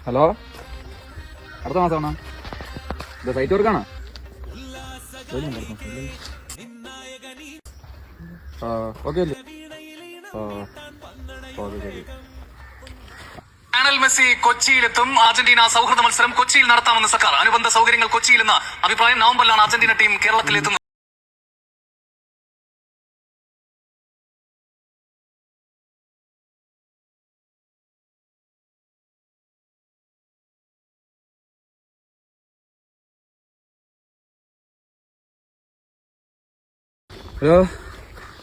Hello, അടുത്ത മാസമാണോ? ഇത് site വർക്കാണോ? Okay അല്ലേ? ലയണൽ മെസ്സി കൊച്ചിയിലെത്തും. അർജന്റീന സൗഹൃദ മത്സരം കൊച്ചിയിൽ നടത്താമെന്ന് സർക്കാർ. അനുബന്ധ സൗകര്യങ്ങൾ കൊച്ചിയിലെന്ന അഭിപ്രായം. നവംബറിലാണ് അർജന്റീന ടീം കേരളത്തിലെത്തുന്നത്. ഹലോ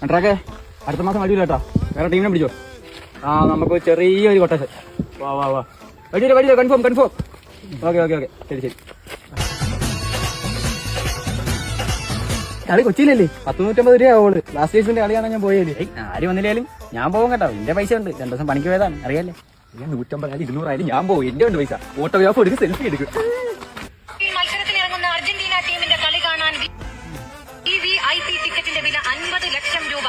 അട്രാക്കെ, അടുത്ത മാസം വഴിയില്ല കേട്ടോ. വേറെ ടീമിനെ പിടിച്ചോ. നമുക്ക് ചെറിയൊരു കൊട്ടേഷൻ. വാ വഴിയില്ല, കൺഫേം. ഓക്കെ ശരി. കളി കൊച്ചിയിലല്ലേ? 150 രൂപ ആവുള്ളൂ. ലാസ്റ്റ് സീസണിന്റെ കളിയാണ് ഞാൻ പോയത്. ആര് വന്നില്ലാലും ഞാൻ പോകും കേട്ടോ. എന്റെ പൈസ ഉണ്ട്. 2 ദിവസം പണിക്ക് പോയതാണ്, അറിയാല്ലേ? 150 ആയാലും 200 ആയാലും ഞാൻ പോകും. എന്റെ ഉണ്ട് പൈസ. ഓട്ടോഗ്രാഫ് എടുക്കും, സെൽഫി എടുക്കും. മത്സരത്തിനിറങ്ങുന്ന അർജന്റീന ടീമിന്റെ കളി കാണാൻ VIP ടിക്കറ്റിന്റെ വില 50 ലക്ഷം രൂപ.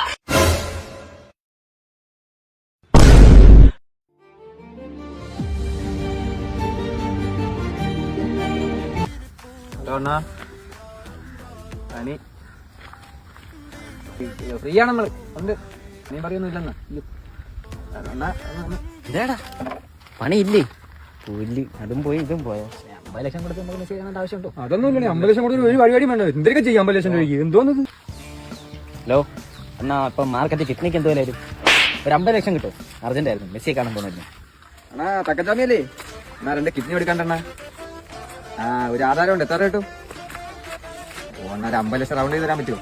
ഹലോ അണ്ണാ, ഫ്രീ ആണ് നമ്മള്. ഉണ്ട്, നീ പറയൊന്നുമില്ലെന്നാ. ഇതേടാ പണിയില്ലേ? പുല്ല് അതും പോയി ഇതും പോയോ? 50 ലക്ഷം കൊടുത്ത് നമുക്ക് മെസ്സേജ് ചെയ്യേണ്ട ആവശ്യമുണ്ടോ? അതൊന്നും ഇല്ല. 50 ലക്ഷം കൊടുത്ത് ഒരു പരിപാടി വേണ്ട. എന്തൊക്കെ ചെയ്യാം 50 ലക്ഷം രൂപയ്ക്ക്? എന്തോന്നത്? ഹലോ എന്നാ, ഇപ്പൊ മാർക്കറ്റ് കിഡ്നിക്ക് എന്തോ വരും? ഒരു 50 ലക്ഷം കിട്ടും. അർജന്റ് ആയിരുന്നു, മെസ്സിയെ കാണാൻ പോകുന്നില്ല. അണ്ണാ തക്കച്ചാമിയല്ലേ? എന്നാ 2 കിഡ്നി എടുക്കാണ്ടണ്ണ. ഒരു ആധാരം ഉണ്ട്. എത്ര കിട്ടും? 50 ലക്ഷം റൗണ്ട് ചെയ്ത് തരാൻ പറ്റുമോ?